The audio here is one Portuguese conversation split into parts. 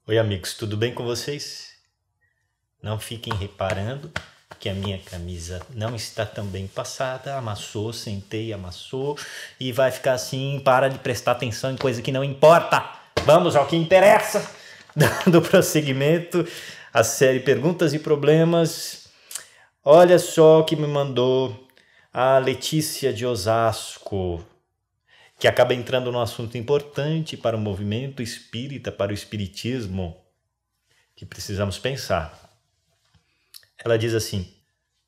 Oi, amigos, tudo bem com vocês? Não fiquem reparando que a minha camisa não está tão bem passada, amassou, sentei, amassou e vai ficar assim. Para de prestar atenção em coisa que não importa. Vamos ao que interessa. Dando prosseguimento à série Perguntas e Problemas. Olha só o que me mandou a Letícia de Osasco, que acaba entrando num assunto importante para o movimento espírita, para o espiritismo, que precisamos pensar. Ela diz assim: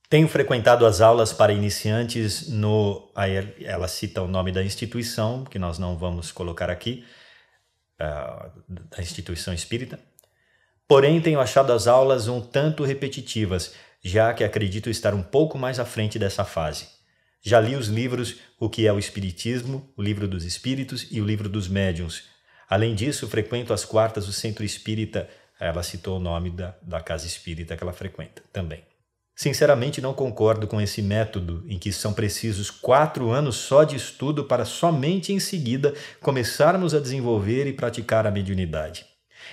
tenho frequentado as aulas para iniciantes no... Aí ela cita o nome da instituição, que nós não vamos colocar aqui, da instituição espírita. Porém, tenho achado as aulas um tanto repetitivas, já que acredito estar um pouco mais à frente dessa fase. Já li os livros O que é o Espiritismo, o Livro dos Espíritos e o Livro dos Médiuns. Além disso, frequento as quartas do Centro Espírita. Ela citou o nome da casa espírita que ela frequenta também. Sinceramente, não concordo com esse método em que são precisos 4 anos só de estudo para somente em seguida começarmos a desenvolver e praticar a mediunidade.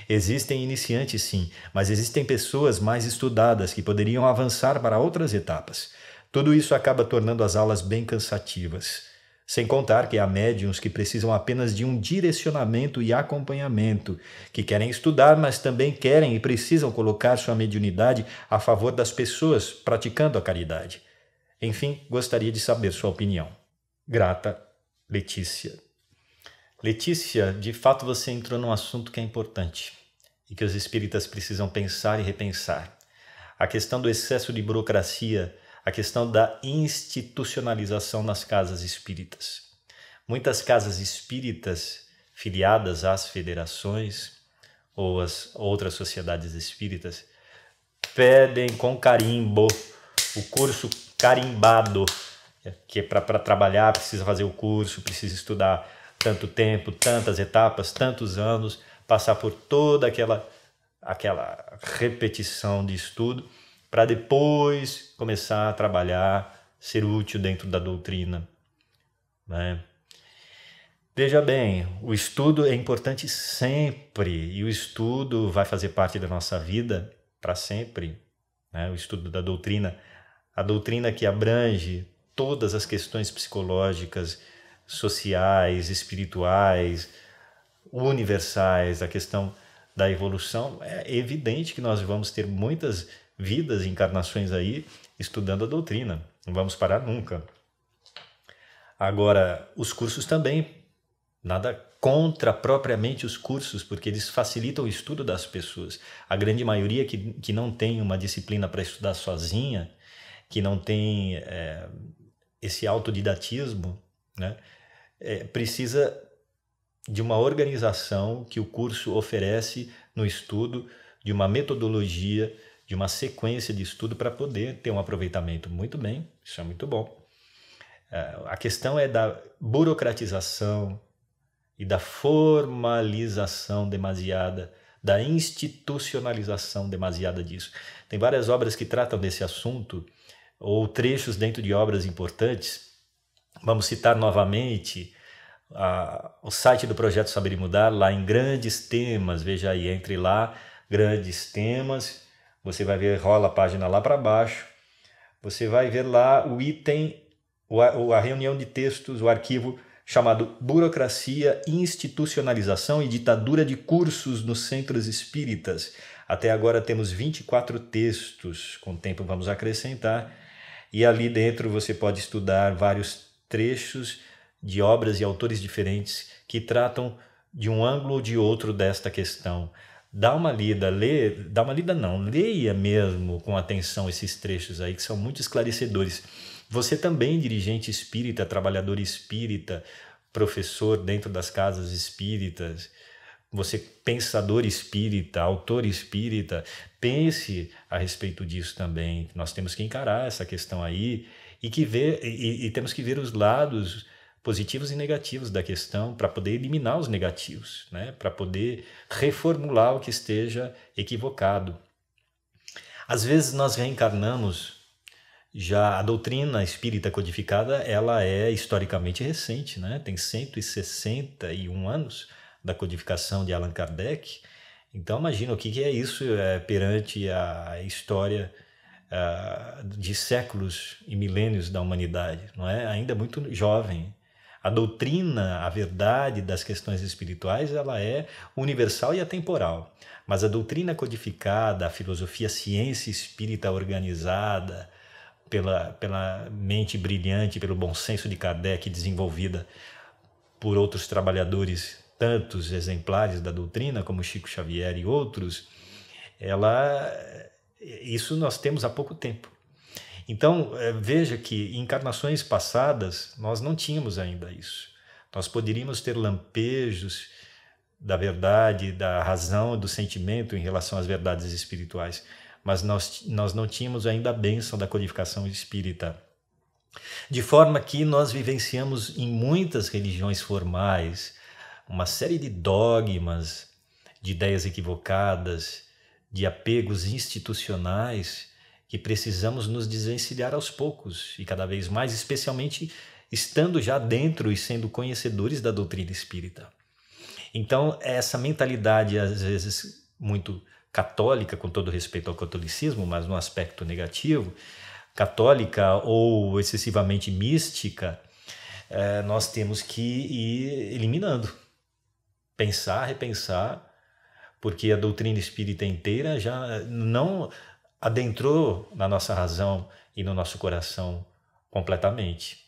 Existem iniciantes, sim, mas existem pessoas mais estudadas que poderiam avançar para outras etapas. Tudo isso acaba tornando as aulas bem cansativas. Sem contar que há médiuns que precisam apenas de um direcionamento e acompanhamento, que querem estudar, mas também querem e precisam colocar sua mediunidade a favor das pessoas praticando a caridade. Enfim, gostaria de saber sua opinião. Grata, Letícia. Letícia, de fato você entrou num assunto que é importante e que os espíritas precisam pensar e repensar. A questão do excesso de burocracia, a questão da institucionalização nas casas espíritas. Muitas casas espíritas filiadas às federações ou às outras sociedades espíritas pedem com carimbo o curso carimbado, que é para trabalhar precisa fazer o curso, precisa estudar tanto tempo, tantas etapas, tantos anos, passar por toda aquela repetição de estudo, para depois começar a trabalhar, ser útil dentro da doutrina, né? Veja bem, o estudo é importante sempre, e o estudo vai fazer parte da nossa vida para sempre, né? O estudo da doutrina, a doutrina que abrange todas as questões psicológicas, sociais, espirituais, universais, a questão da evolução. É evidente que nós vamos ter muitas vidas e encarnações aí estudando a doutrina. Não vamos parar nunca. Agora, os cursos também, nada contra propriamente os cursos, porque eles facilitam o estudo das pessoas. A grande maioria que não tem uma disciplina para estudar sozinha, que não tem esse autodidatismo, né, precisa de uma organização que o curso oferece no estudo, de uma metodologia, de uma sequência de estudo para poder ter um aproveitamento. Muito bem, isso é muito bom. A questão é da burocratização e da formalização demasiada, da institucionalização demasiada disso. Tem várias obras que tratam desse assunto, ou trechos dentro de obras importantes. Vamos citar novamente o site do Projeto Saber e Mudar, lá em Grandes Temas. Veja aí, entre lá, Grandes Temas. Você vai ver, rola a página lá para baixo, você vai ver lá o item, a reunião de textos, o arquivo chamado Burocracia, Institucionalização e Ditadura de Cursos nos Centros Espíritas. Até agora temos 24 textos, com o tempo vamos acrescentar, e ali dentro você pode estudar vários trechos de obras e autores diferentes que tratam de um ângulo ou de outro desta questão. Dá uma lida, leia mesmo com atenção esses trechos aí que são muito esclarecedores. Você também, dirigente espírita, trabalhador espírita, professor dentro das casas espíritas, você pensador espírita, autor espírita, pense a respeito disso também. Nós temos que encarar essa questão aí e temos que ver os lados positivos e negativos da questão para poder eliminar os negativos, né? Para poder reformular o que esteja equivocado. Às vezes nós reencarnamos, já a doutrina espírita codificada, ela é historicamente recente, né? Tem 161 anos da codificação de Allan Kardec, Então imagina o que é isso perante a história de séculos e milênios da humanidade, não é? Ainda muito jovem. A doutrina, a verdade das questões espirituais, ela é universal e atemporal. Mas a doutrina codificada, a filosofia, a ciência espírita organizada pela mente brilhante, pelo bom senso de Kardec, desenvolvida por outros trabalhadores, tantos exemplares da doutrina, como Chico Xavier e outros, isso nós temos há pouco tempo. Então, veja que em encarnações passadas nós não tínhamos ainda isso. Nós poderíamos ter lampejos da verdade, da razão, do sentimento em relação às verdades espirituais, mas nós não tínhamos ainda a bênção da codificação espírita. De forma que nós vivenciamos em muitas religiões formais uma série de dogmas, de ideias equivocadas, de apegos institucionais que precisamos nos desvencilhar aos poucos e cada vez mais, especialmente estando já dentro e sendo conhecedores da doutrina espírita. Então, essa mentalidade, às vezes, muito católica, com todo respeito ao catolicismo, mas no aspecto negativo, católica ou excessivamente mística, nós temos que ir eliminando. Pensar, repensar, porque a doutrina espírita inteira já não adentrou na nossa razão e no nosso coração completamente.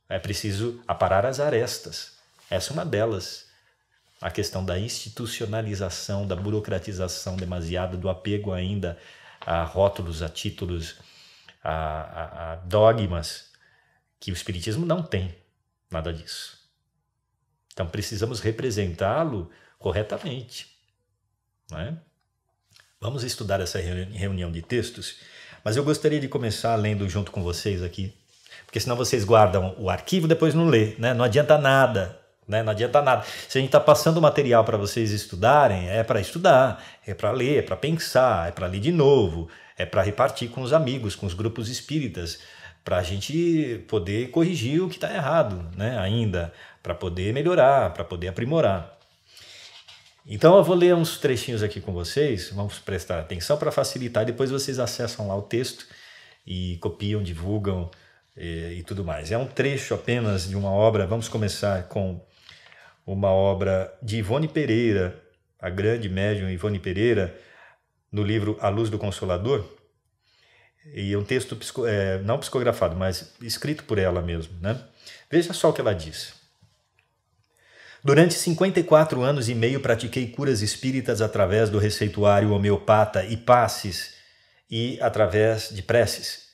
É preciso aparar as arestas. Essa é uma delas. A questão da institucionalização, da burocratização demasiada, do apego ainda a rótulos, a títulos, a dogmas, que o Espiritismo não tem nada disso. Então precisamos representá-lo corretamente, não é? Vamos estudar essa reunião de textos, mas eu gostaria de começar lendo junto com vocês aqui, porque senão vocês guardam o arquivo e depois não lê, né? Não adianta nada, né? Não adianta nada. Se a gente está passando o material para vocês estudarem, é para estudar, é para ler, é para pensar, é para ler de novo, é para repartir com os amigos, com os grupos espíritas, para a gente poder corrigir o que está errado, né? Ainda, para poder melhorar, para poder aprimorar. Então eu vou ler uns trechinhos aqui com vocês, vamos prestar atenção para facilitar, depois vocês acessam lá o texto e copiam, divulgam e tudo mais. É um trecho apenas de uma obra, vamos começar com uma obra de Ivone Pereira, a grande médium Ivone Pereira, no livro A Luz do Consolador, e é um texto não psicografado, mas escrito por ela mesmo, né? Veja só o que ela diz. Durante 54 anos e meio pratiquei curas espíritas através do receituário homeopata e passes e através de preces.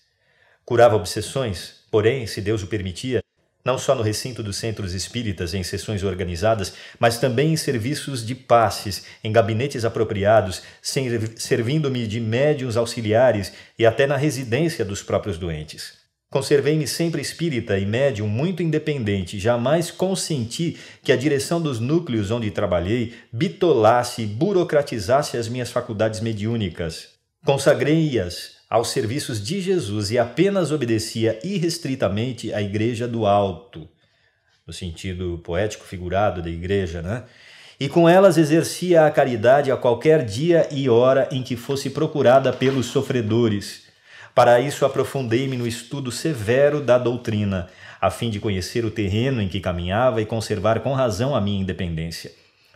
Curava obsessões, porém, se Deus o permitia, não só no recinto dos centros espíritas em sessões organizadas, mas também em serviços de passes, em gabinetes apropriados, servindo-me de médiuns auxiliares e até na residência dos próprios doentes. Conservei-me sempre espírita e médium muito independente, jamais consenti que a direção dos núcleos onde trabalhei bitolasse e burocratizasse as minhas faculdades mediúnicas. Consagrei-as aos serviços de Jesus e apenas obedecia irrestritamente à Igreja do Alto, no sentido poético figurado da Igreja, né? E com elas exercia a caridade a qualquer dia e hora em que fosse procurada pelos sofredores. Para isso aprofundei-me no estudo severo da doutrina, a fim de conhecer o terreno em que caminhava e conservar com razão a minha independência.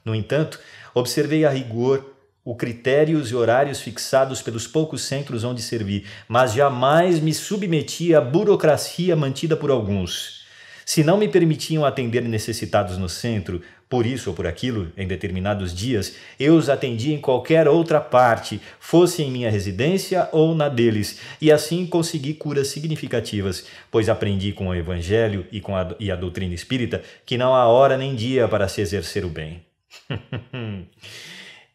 No entanto, observei a rigor os critérios e horários fixados pelos poucos centros onde servi, mas jamais me submeti à burocracia mantida por alguns. Se não me permitiam atender necessitados no centro, por isso ou por aquilo, em determinados dias, eu os atendia em qualquer outra parte, fosse em minha residência ou na deles, e assim consegui curas significativas, pois aprendi com o Evangelho e a doutrina espírita que não há hora nem dia para se exercer o bem.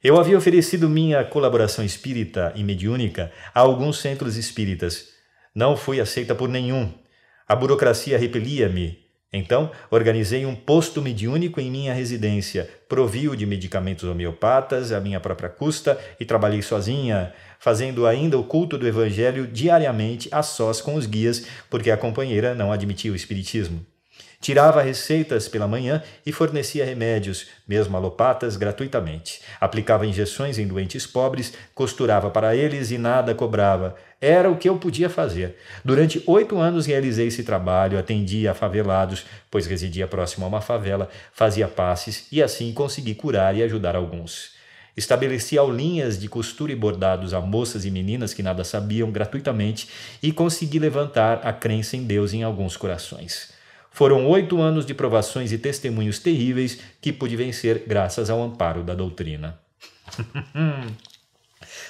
Eu havia oferecido minha colaboração espírita e mediúnica a alguns centros espíritas. Não fui aceita por nenhum. A burocracia repelia-me. Então, organizei um posto mediúnico em minha residência, provi-o de medicamentos homeopatas à minha própria custa e trabalhei sozinha, fazendo ainda o culto do Evangelho diariamente a sós com os guias, porque a companheira não admitia o espiritismo. Tirava receitas pela manhã e fornecia remédios, mesmo alopatas, gratuitamente. Aplicava injeções em doentes pobres, costurava para eles e nada cobrava. Era o que eu podia fazer. Durante 8 anos realizei esse trabalho, atendia a favelados, pois residia próximo a uma favela, fazia passes e assim consegui curar e ajudar alguns. Estabeleci aulinhas de costura e bordados a moças e meninas que nada sabiam gratuitamente e consegui levantar a crença em Deus em alguns corações. Foram 8 anos de provações e testemunhos terríveis que pude vencer graças ao amparo da doutrina.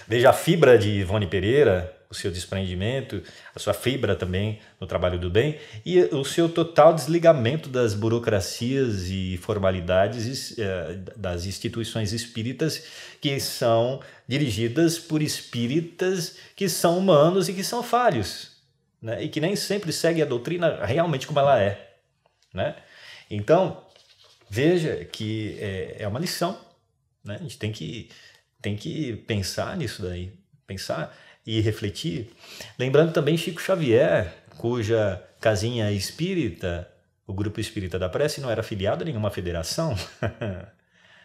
Veja a fibra de Ivone Pereira, o seu desprendimento, a sua fibra também no trabalho do bem e o seu total desligamento das burocracias e formalidades das instituições espíritas que são dirigidas por espíritas que são humanos e que são falhos, né? E que nem sempre seguem a doutrina realmente como ela é. Né? Então, veja que é uma lição, né? A gente tem que pensar nisso daí, pensar e refletir. Lembrando também Chico Xavier, cuja casinha espírita, o Grupo Espírita da Prece, não era afiliado a nenhuma federação.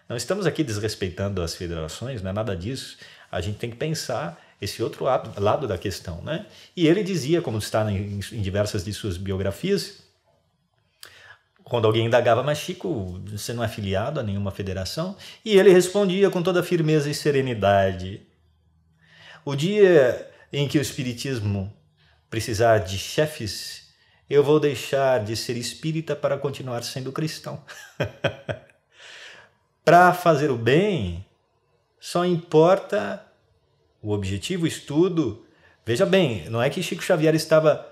Não estamos aqui desrespeitando as federações, não é nada disso. A gente tem que pensar esse outro lado da questão. Né? E ele dizia, como está em diversas de suas biografias, quando alguém indagava, mas Chico, você não é afiliado a nenhuma federação? E ele respondia com toda firmeza e serenidade: o dia em que o espiritismo precisar de chefes, eu vou deixar de ser espírita para continuar sendo cristão. Para fazer o bem, só importa o objetivo, o estudo. Veja bem, não é que Chico Xavier estava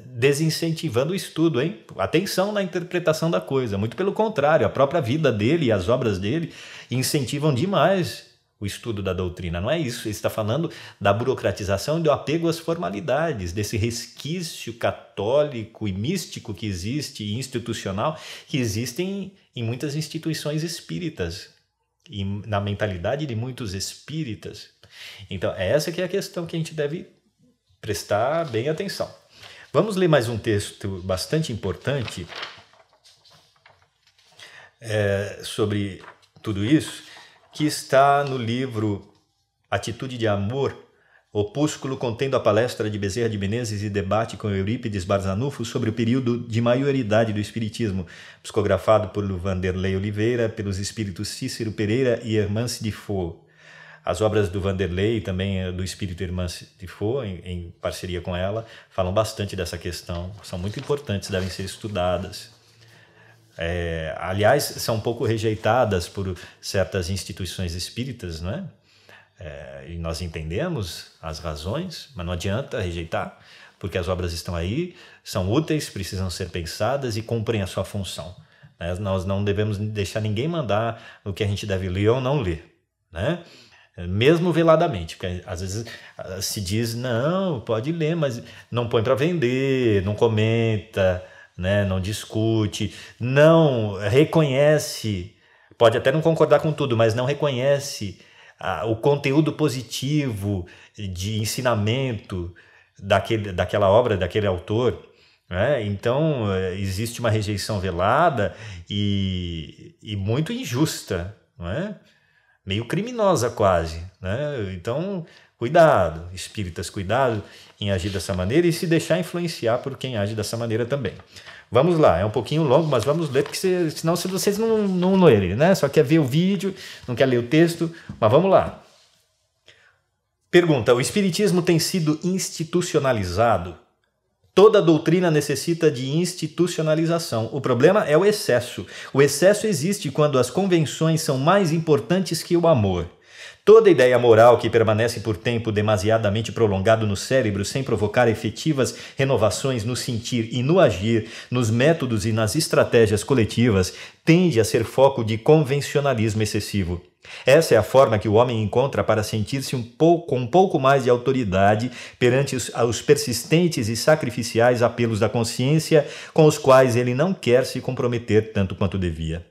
desincentivando o estudo, hein? Atenção na interpretação da coisa, muito pelo contrário, a própria vida dele e as obras dele incentivam demais o estudo da doutrina, não é isso, ele está falando da burocratização e do apego às formalidades, desse resquício católico e místico que existe, e institucional, que existem em muitas instituições espíritas, e na mentalidade de muitos espíritas. Então, essa que é a questão que a gente deve prestar bem atenção. Vamos ler mais um texto bastante importante sobre tudo isso, que está no livro Atitude de Amor, opúsculo contendo a palestra de Bezerra de Menezes e debate com Eurípides Barzanufo sobre o período de maioridade do Espiritismo, psicografado por Vanderlei Oliveira, pelos espíritos Cícero Pereira e Hermance de Faux. As obras do Vanderlei, também do espírito Hermance de Faux, em parceria com ela, falam bastante dessa questão. São muito importantes, devem ser estudadas. Aliás, são um pouco rejeitadas por certas instituições espíritas, não é? E nós entendemos as razões, mas não adianta rejeitar, porque as obras estão aí, são úteis, precisam ser pensadas e cumprem a sua função. Nós não devemos deixar ninguém mandar o que a gente deve ler ou não ler, né? Mesmo veladamente, porque às vezes se diz, não, pode ler, mas não põe para vender, não comenta, né? Não discute, não reconhece, pode até não concordar com tudo, mas não reconhece o conteúdo positivo de ensinamento daquela obra, daquele autor. Né? Então, existe uma rejeição velada e muito injusta, não é? Meio criminosa quase, né? Então, cuidado, espíritas, cuidado em agir dessa maneira e se deixar influenciar por quem age dessa maneira também. Vamos lá, é um pouquinho longo, mas vamos ler, porque senão vocês não lerem, né? Só quer ver o vídeo, não quer ler o texto, mas vamos lá. Pergunta: o espiritismo tem sido institucionalizado? Toda doutrina necessita de institucionalização. O problema é o excesso. O excesso existe quando as convenções são mais importantes que o amor. Toda ideia moral que permanece por tempo demasiadamente prolongado no cérebro sem provocar efetivas renovações no sentir e no agir, nos métodos e nas estratégias coletivas, tende a ser foco de convencionalismo excessivo. Essa é a forma que o homem encontra para sentir-se com um pouco mais de autoridade perante os persistentes e sacrificiais apelos da consciência com os quais ele não quer se comprometer tanto quanto devia.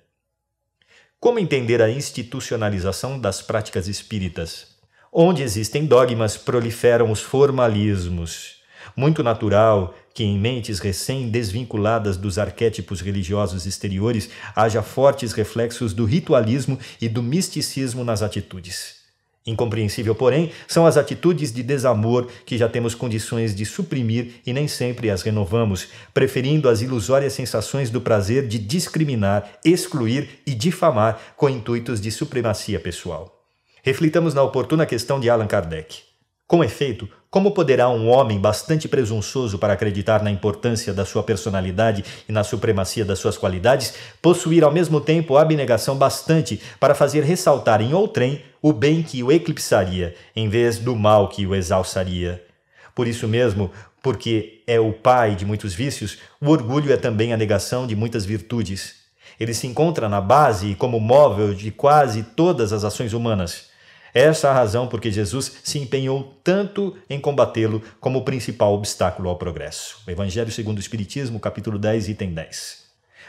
Como entender a institucionalização das práticas espíritas? Onde existem dogmas, proliferam os formalismos. Muito natural que em mentes recém-desvinculadas dos arquétipos religiosos exteriores haja fortes reflexos do ritualismo e do misticismo nas atitudes. Incompreensível, porém, são as atitudes de desamor que já temos condições de suprimir e nem sempre as renovamos, preferindo as ilusórias sensações do prazer de discriminar, excluir e difamar com intuitos de supremacia pessoal. Reflitamos na oportuna questão de Allan Kardec. Com efeito, como poderá um homem bastante presunçoso para acreditar na importância da sua personalidade e na supremacia das suas qualidades, possuir ao mesmo tempo abnegação bastante para fazer ressaltar em outrem o bem que o eclipsaria, em vez do mal que o exalçaria? Por isso mesmo, porque é o pai de muitos vícios, o orgulho é também a negação de muitas virtudes. Ele se encontra na base e como móvel de quase todas as ações humanas. Essa é a razão por que Jesus se empenhou tanto em combatê-lo como o principal obstáculo ao progresso. O Evangelho segundo o Espiritismo, capítulo 10, item 10.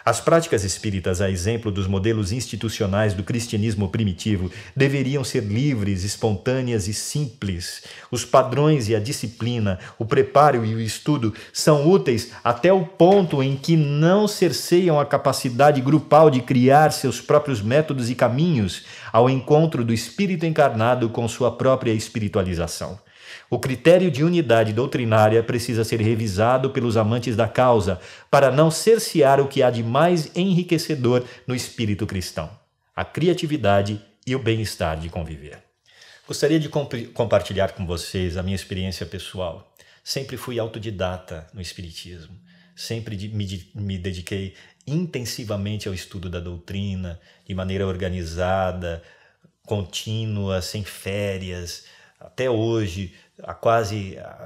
As práticas espíritas, a exemplo dos modelos institucionais do cristianismo primitivo, deveriam ser livres, espontâneas e simples. Os padrões e a disciplina, o preparo e o estudo são úteis até o ponto em que não cerceiam a capacidade grupal de criar seus próprios métodos e caminhos ao encontro do espírito encarnado com sua própria espiritualização. O critério de unidade doutrinária precisa ser revisado pelos amantes da causa para não cercear o que há de mais enriquecedor no espírito cristão, a criatividade e o bem-estar de conviver. Gostaria de compartilhar com vocês a minha experiência pessoal. Sempre fui autodidata no espiritismo, sempre me dediquei intensivamente ao estudo da doutrina, de maneira organizada, contínua, sem férias. Até hoje,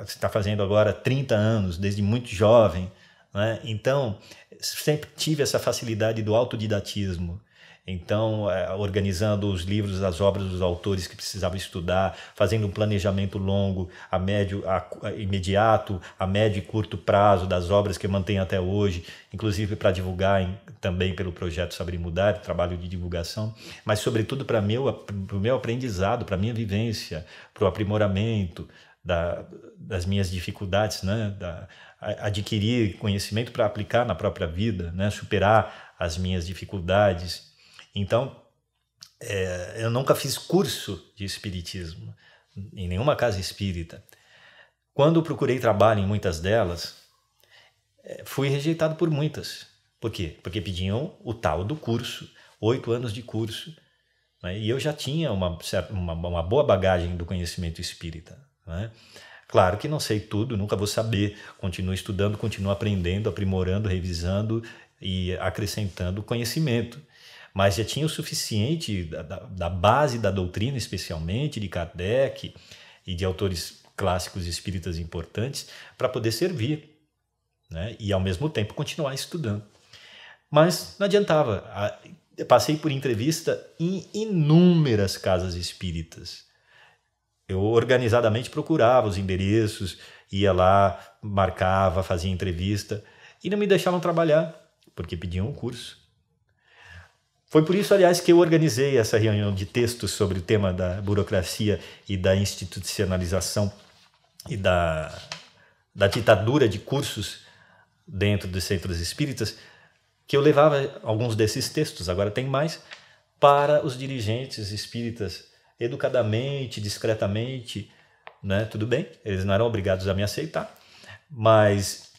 está fazendo agora 30 anos, desde muito jovem, né? Então, sempre tive essa facilidade do autodidatismo. Então, organizando os livros, as obras dos autores que precisavam estudar, fazendo um planejamento longo, imediato, a médio e curto prazo das obras que eu mantenho até hoje, inclusive para divulgar também pelo projeto Saber Mudar, trabalho de divulgação, mas sobretudo para o meu aprendizado, para a minha vivência, para o aprimoramento das minhas dificuldades, né? Adquirir conhecimento para aplicar na própria vida, né? Superar as minhas dificuldades. Então, eu nunca fiz curso de espiritismo em nenhuma casa espírita. Quando procurei trabalho em muitas delas, fui rejeitado por muitas. Por quê? Porque pediam o tal do curso, 8 anos de curso, né? E eu já tinha uma boa bagagem do conhecimento espírita, né? Claro que não sei tudo, nunca vou saber. Continuo estudando, continuo aprendendo, aprimorando, revisando e acrescentando conhecimento. Mas já tinha o suficiente da base da doutrina, especialmente de Kardec e de autores clássicos espíritas importantes, para poder servir, né? E, ao mesmo tempo, continuar estudando. Mas não adiantava. Eu passei por entrevista em inúmeras casas espíritas. Eu organizadamente procurava os endereços, ia lá, marcava, fazia entrevista e não me deixavam trabalhar, porque pediam um curso. Foi por isso, aliás, que eu organizei essa reunião de textos sobre o tema da burocracia e da institucionalização e da ditadura de cursos dentro dos centros espíritas, que eu levava alguns desses textos, agora tem mais, para os dirigentes espíritas, educadamente, discretamente, né? Tudo bem, eles não eram obrigados a me aceitar, mas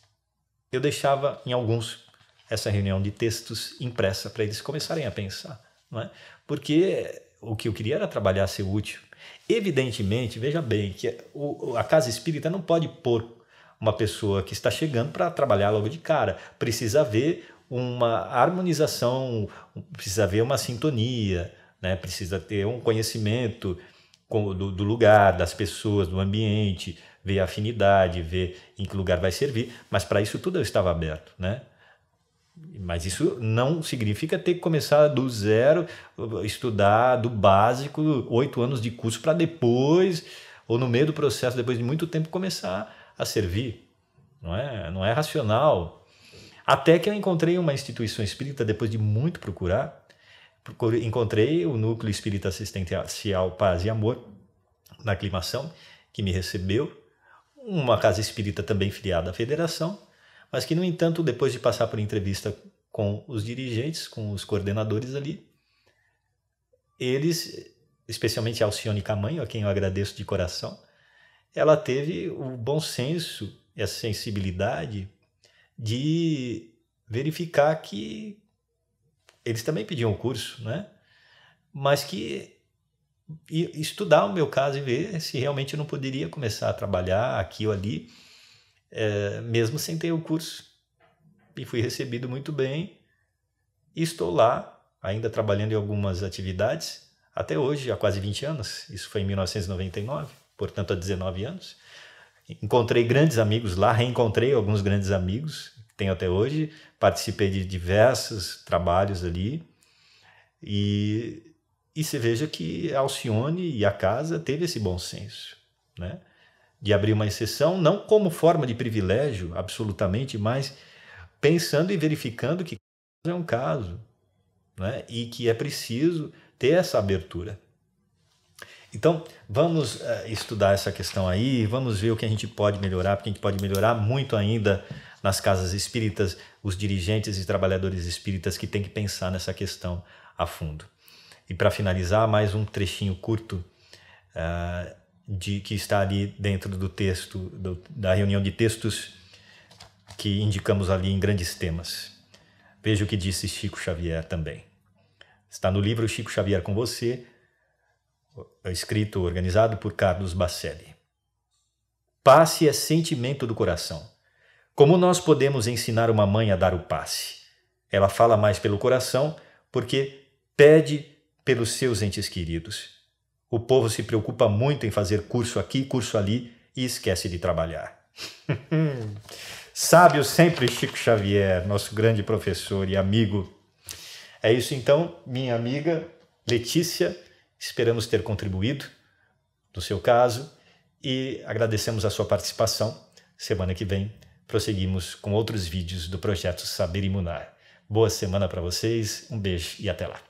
eu deixava em alguns essa reunião de textos impressa para eles começarem a pensar, não é? Porque o que eu queria era trabalhar, ser útil. Evidentemente, veja bem, que a casa espírita não pode pôr uma pessoa que está chegando para trabalhar logo de cara. Precisa haver uma harmonização, precisa haver uma sintonia, né? Precisa ter um conhecimento do lugar, das pessoas, do ambiente, ver a afinidade, ver em que lugar vai servir. Mas para isso tudo eu estava aberto, né? Mas isso não significa ter que começar do zero, estudar do básico, 8 anos de curso para depois, ou no meio do processo, depois de muito tempo, começar a servir. Não é racional. Até que eu encontrei uma instituição espírita, depois de muito procurar, encontrei o Núcleo Espírita Assistencial Paz e Amor, na Aclimação, que me recebeu, uma casa espírita também filiada à Federação, mas que, no entanto, depois de passar por entrevista com os dirigentes, com os coordenadores ali, eles, especialmente a Alcione Camanho, a quem eu agradeço de coração, ela teve o bom senso e a sensibilidade de verificar que eles também pediam o curso, né? Mas que estudar o meu caso e ver se realmente eu não poderia começar a trabalhar aqui ou ali, mesmo sem ter o curso. E fui recebido muito bem e estou lá, ainda trabalhando em algumas atividades, até hoje, há quase 20 anos. Isso foi em 1999, portanto há 19 anos. Encontrei grandes amigos lá, reencontrei alguns grandes amigos que tenho até hoje, participei de diversos trabalhos ali e você veja que a Alcione e a casa teve esse bom senso, né? De abrir uma exceção, não como forma de privilégio, absolutamente, mas pensando e verificando que é um caso, né? E que é preciso ter essa abertura. Então, vamos estudar essa questão aí, vamos ver o que a gente pode melhorar, porque a gente pode melhorar muito ainda nas casas espíritas, os dirigentes e trabalhadores espíritas que têm que pensar nessa questão a fundo. E para finalizar, mais um trechinho curto que está ali dentro do texto, da reunião de textos que indicamos ali em grandes temas. Veja o que disse Chico Xavier também. Está no livro Chico Xavier com Você, escrito, organizado por Carlos Bacelli. Passe é sentimento do coração. Como nós podemos ensinar uma mãe a dar o passe? Ela fala mais pelo coração porque pede pelos seus entes queridos. O povo se preocupa muito em fazer curso aqui, curso ali e esquece de trabalhar. Sábio sempre Chico Xavier, nosso grande professor e amigo. É isso então, minha amiga Letícia. Esperamos ter contribuído no seu caso e agradecemos a sua participação. Semana que vem prosseguimos com outros vídeos do projeto Saber Imunar. Boa semana para vocês, um beijo e até lá.